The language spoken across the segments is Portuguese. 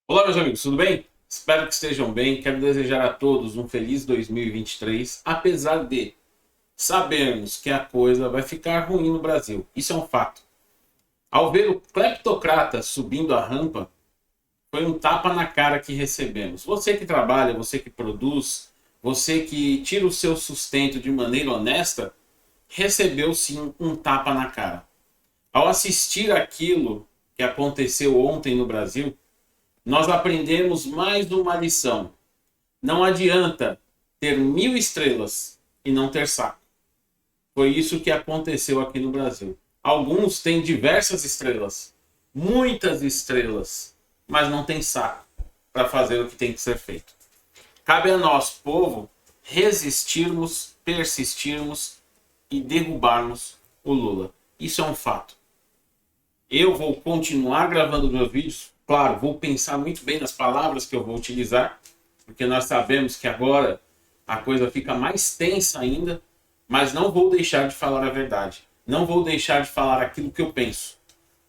Olá, meus amigos, tudo bem? Espero que estejam bem. Quero desejar a todos um feliz 2023, apesar de sabermos que a coisa vai ficar ruim no Brasil. Isso é um fato. Ao ver o cleptocrata subindo a rampa, foi um tapa na cara que recebemos. Você que trabalha, você que produz, você que tira o seu sustento de maneira honesta, recebeu sim um tapa na cara. Ao assistir aquilo que aconteceu ontem no Brasil, nós aprendemos mais uma lição. Não adianta ter 1.000 estrelas e não ter saco. Foi isso que aconteceu aqui no Brasil. Alguns têm diversas estrelas, muitas estrelas, mas não tem saco para fazer o que tem que ser feito. Cabe a nós, povo, resistirmos, persistirmos e derrubarmos o Lula. Isso é um fato. Eu vou continuar gravando meus vídeos. Claro, vou pensar muito bem nas palavras que eu vou utilizar, porque nós sabemos que agora a coisa fica mais tensa ainda, mas não vou deixar de falar a verdade. Não vou deixar de falar aquilo que eu penso,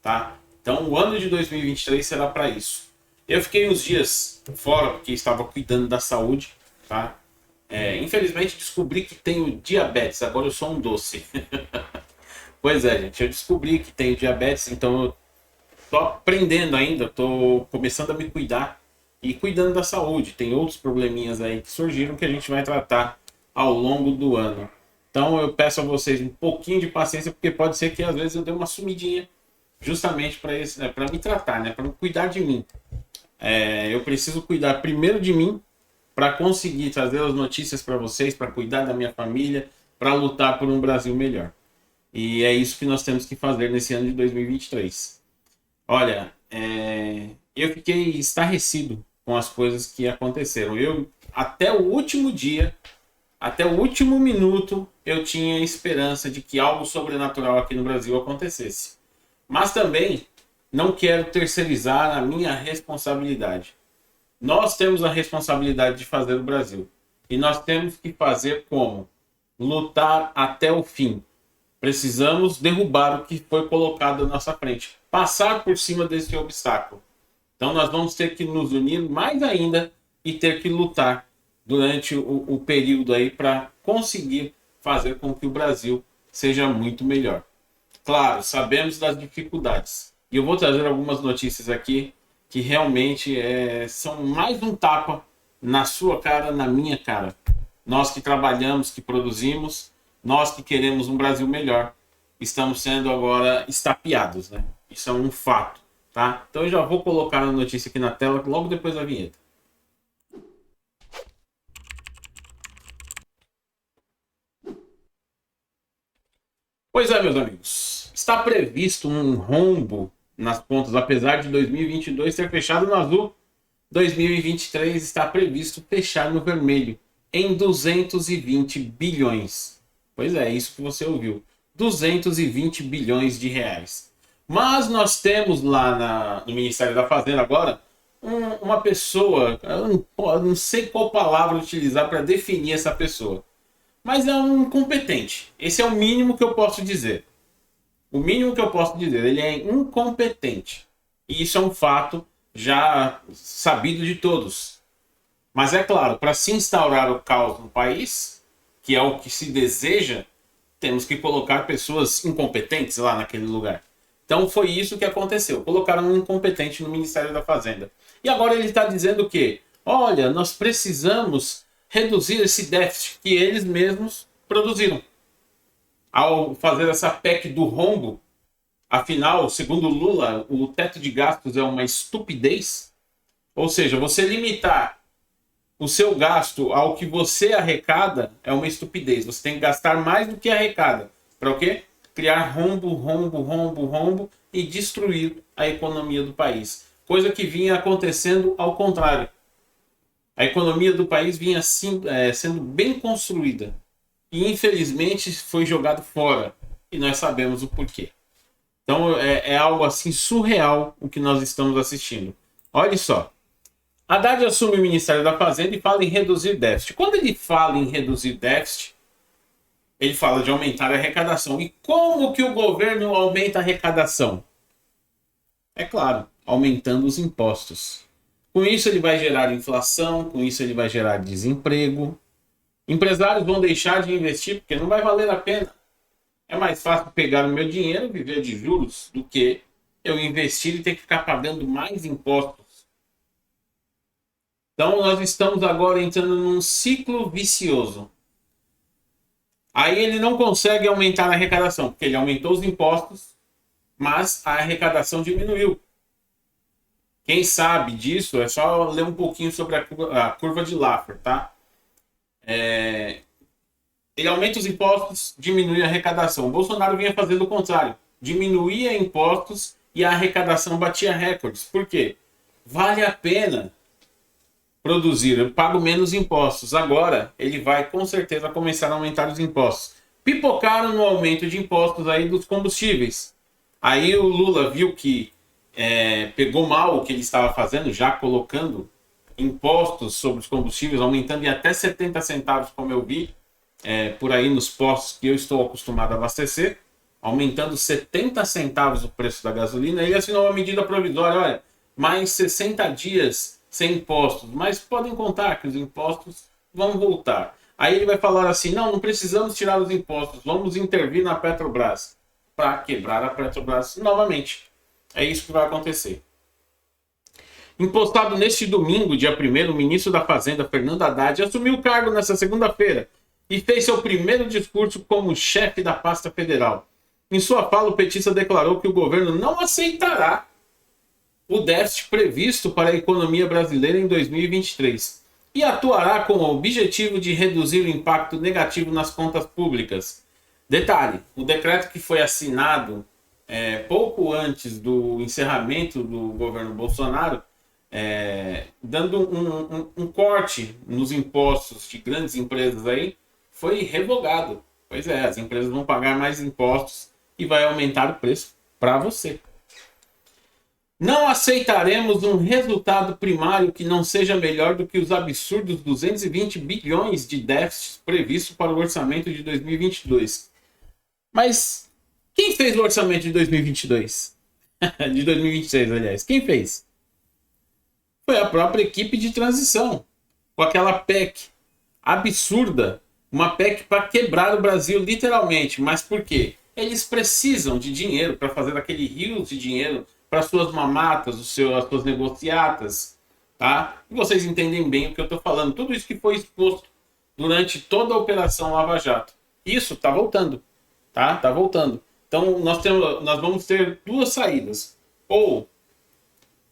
tá? Então, o ano de 2023 será para isso. Eu fiquei uns dias fora porque estava cuidando da saúde, tá? Infelizmente descobri que tenho diabetes. Agora eu sou um doce. Pois é, gente. Eu descobri que tenho diabetes, então eu tô aprendendo ainda, tô começando a me cuidar e cuidando da saúde. Tem outros probleminhas aí que surgiram que a gente vai tratar ao longo do ano. Então eu peço a vocês um pouquinho de paciência, porque pode ser que às vezes eu dê uma sumidinha justamente para me tratar, né? Para cuidar de mim. Eu preciso cuidar primeiro de mim para conseguir trazer as notícias para vocês, para cuidar da minha família, para lutar por um Brasil melhor. E é isso que nós temos que fazer nesse ano de 2023. Olha, eu fiquei estarrecido com as coisas que aconteceram. Até o último dia, até o último minuto, eu tinha esperança de que algo sobrenatural aqui no Brasil acontecesse. Mas também não quero terceirizar a minha responsabilidade. Nós temos a responsabilidade de fazer o Brasil. E nós temos que fazer como? Lutar até o fim. Precisamos derrubar o que foi colocado à nossa frente. Passar por cima desse obstáculo. Então nós vamos ter que nos unir mais ainda e ter que lutar durante o período aí para conseguir fazer com que o Brasil seja muito melhor. Claro, sabemos das dificuldades. E eu vou trazer algumas notícias aqui que realmente são mais um tapa na sua cara, na minha cara. Nós que trabalhamos, que produzimos, nós que queremos um Brasil melhor, estamos sendo agora estapeados, né? Isso é um fato, tá? Então eu já vou colocar a notícia aqui na tela logo depois da vinheta. Pois é, meus amigos, está previsto um rombo nas contas, apesar de 2022 ter fechado no azul, 2023 está previsto fechar no vermelho, em 220 bilhões. Pois é, isso que você ouviu. 220 bilhões de reais. Mas nós temos lá no Ministério da Fazenda agora uma pessoa, eu não sei qual palavra utilizar para definir essa pessoa, mas é um incompetente. Esse é o mínimo que eu posso dizer. O mínimo que eu posso dizer, ele é incompetente. E isso é um fato já sabido de todos. Mas é claro, para se instaurar o caos no país, que é o que se deseja, temos que colocar pessoas incompetentes lá naquele lugar. Então foi isso que aconteceu. Colocaram um incompetente no Ministério da Fazenda. E agora ele está dizendo que, olha, nós precisamos reduzir esse déficit que eles mesmos produziram. Ao fazer essa PEC do rombo, afinal, segundo Lula, o teto de gastos é uma estupidez. Ou seja, você limitar o seu gasto ao que você arrecada é uma estupidez. Você tem que gastar mais do que arrecada. Para o quê? Criar rombo, rombo, rombo, rombo e destruir a economia do país. Coisa que vinha acontecendo ao contrário. A economia do país vinha sendo bem construída. E infelizmente foi jogado fora. E nós sabemos o porquê. Então é algo assim surreal o que nós estamos assistindo. Olha só. Haddad assume o Ministério da Fazenda e fala em reduzir déficit. Quando ele fala em reduzir déficit, ele fala de aumentar a arrecadação. E como que o governo aumenta a arrecadação? É claro, aumentando os impostos. Com isso ele vai gerar inflação, com isso ele vai gerar desemprego. Empresários vão deixar de investir porque não vai valer a pena. É mais fácil pegar o meu dinheiro e viver de juros do que eu investir e ter que ficar pagando mais impostos. Então nós estamos agora entrando num ciclo vicioso. Aí ele não consegue aumentar a arrecadação, porque ele aumentou os impostos, mas a arrecadação diminuiu. Quem sabe disso é só ler um pouquinho sobre a curva de Laffer, tá? Ele aumenta os impostos, diminui a arrecadação. O Bolsonaro vinha fazendo o contrário. Diminuía impostos e a arrecadação batia recordes. Por quê? Vale a pena produzir, eu pago menos impostos. Agora, ele vai com certeza começar a aumentar os impostos. Pipocaram no aumento de impostos aí dos combustíveis. Aí o Lula viu que pegou mal o que ele estava fazendo, já colocando impostos sobre os combustíveis, aumentando em até 70 centavos, como eu vi por aí nos postos que eu estou acostumado a abastecer, aumentando 70 centavos o preço da gasolina. Ele assinou uma medida provisória, olha, mais 60 dias sem impostos, mas podem contar que os impostos vão voltar. Aí ele vai falar assim, não precisamos tirar os impostos, vamos intervir na Petrobras para quebrar a Petrobras novamente. É isso que vai acontecer. Impostado neste domingo, dia 1º, o ministro da Fazenda, Fernando Haddad, assumiu o cargo nesta segunda-feira e fez seu primeiro discurso como chefe da pasta federal. Em sua fala, o petista declarou que o governo não aceitará o déficit previsto para a economia brasileira em 2023 e atuará com o objetivo de reduzir o impacto negativo nas contas públicas. Detalhe, o decreto que foi assinado pouco antes do encerramento do governo Bolsonaro, dando um corte nos impostos de grandes empresas aí, foi revogado. Pois é, as empresas vão pagar mais impostos e vai aumentar o preço para você. Não aceitaremos um resultado primário que não seja melhor do que os absurdos 220 bilhões de déficit previstos para o orçamento de 2022. Mas quem fez o orçamento de 2022? De 2026, aliás. Quem fez? Foi a própria equipe de transição. Com aquela PEC absurda. Uma PEC para quebrar o Brasil, literalmente. Mas por quê? Eles precisam de dinheiro para fazer aquele rio de dinheiro para suas mamatas, as suas negociatas. Tá? E vocês entendem bem o que eu estou falando. Tudo isso que foi exposto durante toda a Operação Lava Jato. Isso está voltando. Tá? Tá voltando. Então nós vamos ter duas saídas. Ou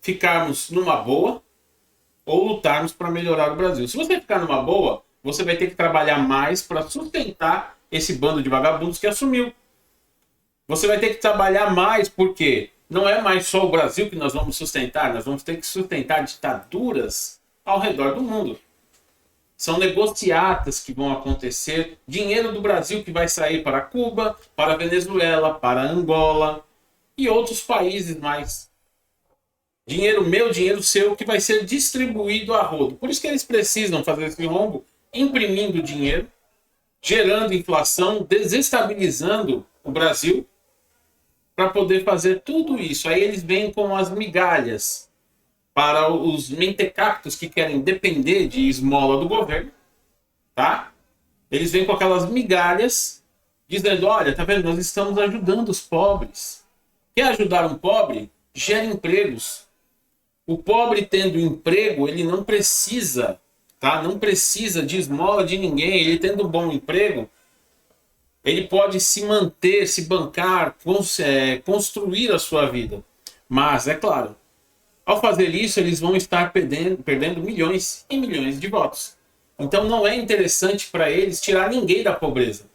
ficarmos numa boa, ou lutarmos para melhorar o Brasil. Se você ficar numa boa, você vai ter que trabalhar mais para sustentar esse bando de vagabundos que assumiu. Você vai ter que trabalhar mais porque não é mais só o Brasil que nós vamos sustentar, nós vamos ter que sustentar ditaduras ao redor do mundo. São negociatas que vão acontecer, dinheiro do Brasil que vai sair para Cuba, para Venezuela, para Angola e outros países mais. Dinheiro meu, dinheiro seu, que vai ser distribuído a rodo. Por isso que eles precisam fazer esse rombo, imprimindo dinheiro, gerando inflação, desestabilizando o Brasil, para poder fazer tudo isso. Aí eles vêm com as migalhas para os mentecaptos que querem depender de esmola do governo, tá? Eles vêm com aquelas migalhas, dizendo, olha, tá vendo, nós estamos ajudando os pobres. Quer ajudar um pobre? Gera empregos. O pobre tendo emprego, ele não precisa, tá? Não precisa de esmola de ninguém. Ele tendo um bom emprego, ele pode se manter, se bancar, construir a sua vida. Mas, é claro, ao fazer isso, eles vão estar perdendo milhões e milhões de votos. Então não é interessante para eles tirar ninguém da pobreza.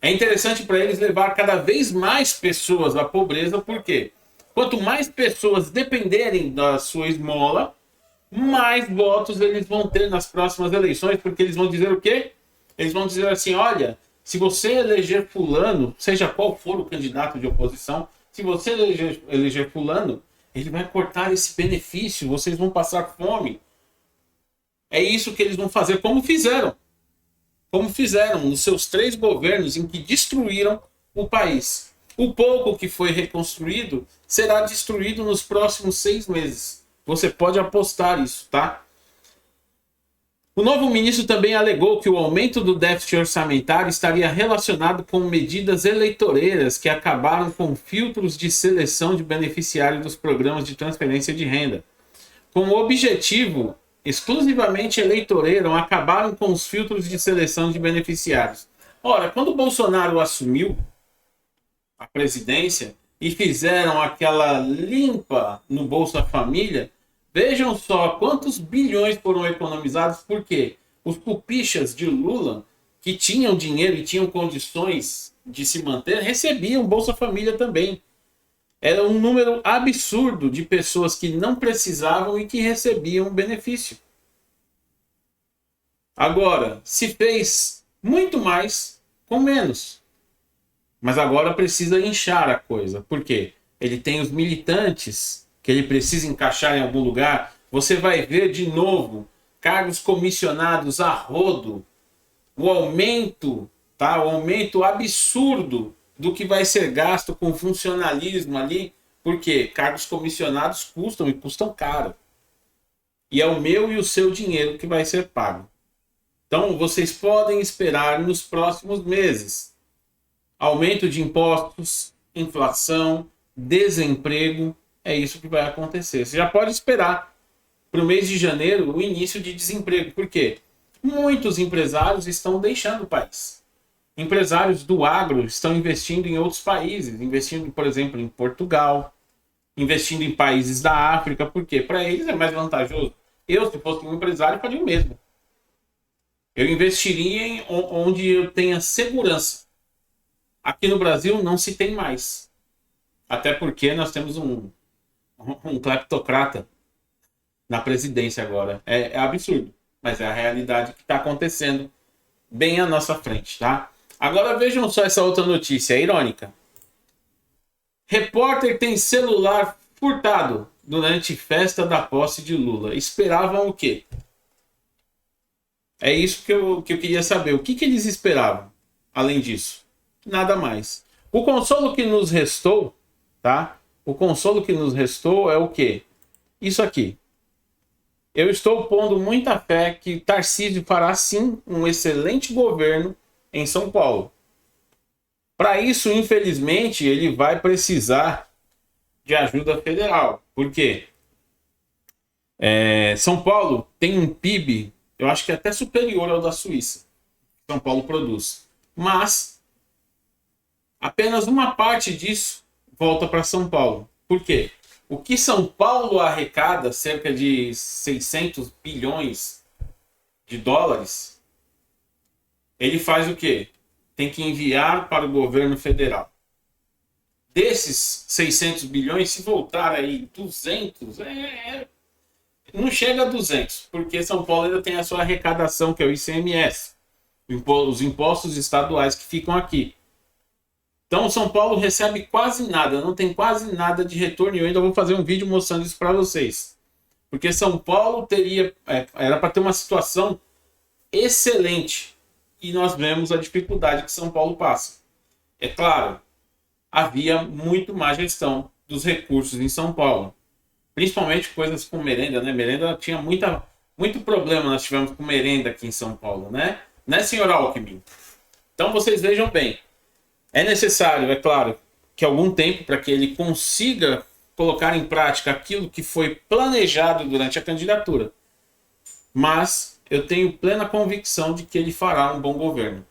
É interessante para eles levar cada vez mais pessoas à pobreza, por quê? Quanto mais pessoas dependerem da sua esmola, mais votos eles vão ter nas próximas eleições, porque eles vão dizer o quê? Eles vão dizer assim, olha, se você eleger fulano, seja qual for o candidato de oposição, se você eleger fulano, ele vai cortar esse benefício, vocês vão passar fome. É isso que eles vão fazer, como fizeram. Como fizeram nos seus 3 governos em que destruíram o país. O pouco que foi reconstruído será destruído nos próximos 6 meses. Você pode apostar isso, tá? O novo ministro também alegou que o aumento do déficit orçamentário estaria relacionado com medidas eleitoreiras que acabaram com filtros de seleção de beneficiários dos programas de transferência de renda. Com o objetivo exclusivamente eleitoreiro, acabaram com os filtros de seleção de beneficiários. Ora, quando o Bolsonaro assumiu a presidência e fizeram aquela limpa no Bolsa Família, vejam só quantos bilhões foram economizados, porque os pupichas de Lula, que tinham dinheiro e tinham condições de se manter, recebiam Bolsa Família também. Era um número absurdo de pessoas que não precisavam e que recebiam benefício. Agora, se fez muito mais com menos. Mas agora precisa inchar a coisa. Por quê? Ele tem os militantes que ele precisa encaixar em algum lugar. Você vai ver de novo cargos comissionados a rodo. O aumento, tá? O aumento absurdo do que vai ser gasto com funcionalismo ali. Por quê? Cargos comissionados custam e custam caro. E é o meu e o seu dinheiro que vai ser pago. Então, vocês podem esperar nos próximos meses aumento de impostos, inflação, desemprego. É isso que vai acontecer. Você já pode esperar para o mês de janeiro o início de desemprego. Por quê? Muitos empresários estão deixando o país. Empresários do agro estão investindo em outros países, investindo, por exemplo, em Portugal, investindo em países da África. Por quê? Para eles é mais vantajoso. Eu, se fosse um empresário, faria o mesmo. Eu investiria em onde eu tenha segurança. Aqui no Brasil não se tem mais. Até porque nós temos um cleptocrata na presidência agora. É absurdo, mas é a realidade que está acontecendo bem à nossa frente, tá? Agora vejam só essa outra notícia, é irônica. Repórter tem celular furtado durante festa da posse de Lula. Esperavam o quê? É isso que eu queria saber. O que eles esperavam, além disso? Nada mais. O consolo que nos restou, tá? O consolo que nos restou é o quê? Isso aqui. Eu estou pondo muita fé que Tarcísio fará sim um excelente governo em São Paulo. Para isso, infelizmente, ele vai precisar de ajuda federal. Por quê? São Paulo tem um PIB, eu acho que é até superior ao da Suíça. São Paulo produz. Mas apenas uma parte disso volta para São Paulo. Por quê? O que São Paulo arrecada, cerca de 600 bilhões de dólares, ele faz o quê? Tem que enviar para o governo federal. Desses 600 bilhões, se voltar aí 200, não chega a 200, porque São Paulo ainda tem a sua arrecadação, que é o ICMS, os impostos estaduais que ficam aqui. Então, São Paulo recebe quase nada, não tem quase nada de retorno. E eu ainda vou fazer um vídeo mostrando isso para vocês. Porque São Paulo era para ter uma situação excelente. E nós vemos a dificuldade que São Paulo passa. É claro, havia muito má gestão dos recursos em São Paulo. Principalmente coisas com merenda, né? Merenda tinha muito problema, nós tivemos com merenda aqui em São Paulo, né? Né, senhor Alckmin? Então, vocês vejam bem. É necessário, é claro, que algum tempo para que ele consiga colocar em prática aquilo que foi planejado durante a candidatura. Mas eu tenho plena convicção de que ele fará um bom governo.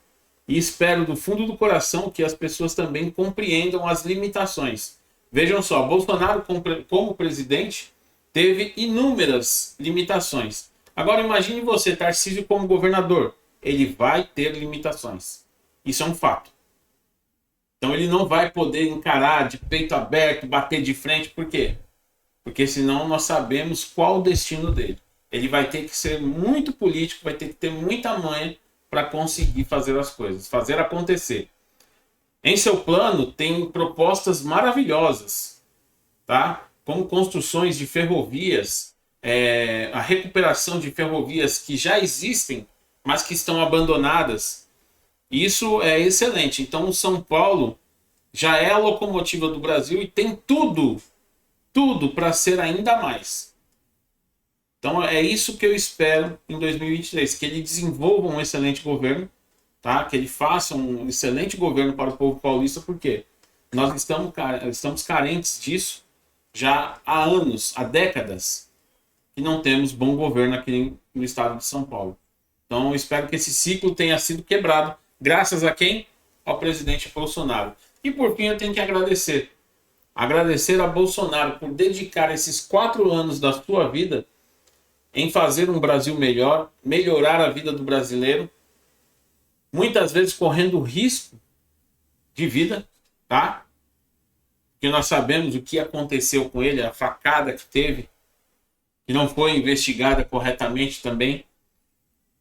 E espero do fundo do coração que as pessoas também compreendam as limitações. Vejam só, Bolsonaro como presidente teve inúmeras limitações. Agora imagine você, Tarcísio, como governador. Ele vai ter limitações. Isso é um fato. Então ele não vai poder encarar de peito aberto, bater de frente. Por quê? Porque senão nós sabemos qual o destino dele. Ele vai ter que ser muito político, vai ter que ter muita manha para conseguir fazer as coisas, fazer acontecer. Em seu plano tem propostas maravilhosas, tá? Como construções de ferrovias, a recuperação de ferrovias que já existem, mas que estão abandonadas. Isso é excelente. Então, São Paulo já é a locomotiva do Brasil e tem tudo para ser ainda mais. Então é isso que eu espero em 2023, que ele desenvolva um excelente governo, tá? Que ele faça um excelente governo para o povo paulista, porque nós estamos carentes disso já há anos, há décadas, que não temos bom governo aqui no estado de São Paulo. Então eu espero que esse ciclo tenha sido quebrado, graças a quem? Ao presidente Bolsonaro. E por fim eu tenho que agradecer a Bolsonaro por dedicar esses 4 anos da sua vida em fazer um Brasil melhor, melhorar a vida do brasileiro, muitas vezes correndo risco de vida, tá? Porque nós sabemos o que aconteceu com ele, a facada que teve, que não foi investigada corretamente também.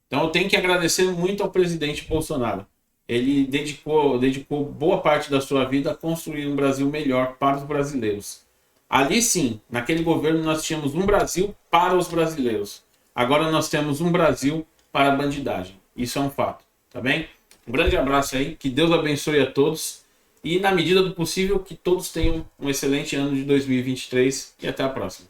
Então eu tenho que agradecer muito ao presidente Bolsonaro. Ele dedicou boa parte da sua vida a construir um Brasil melhor para os brasileiros. Ali sim, naquele governo nós tínhamos um Brasil para os brasileiros. Agora nós temos um Brasil para a bandidagem. Isso é um fato, tá bem? Um grande abraço aí, que Deus abençoe a todos e, na medida do possível, que todos tenham um excelente ano de 2023 e até a próxima.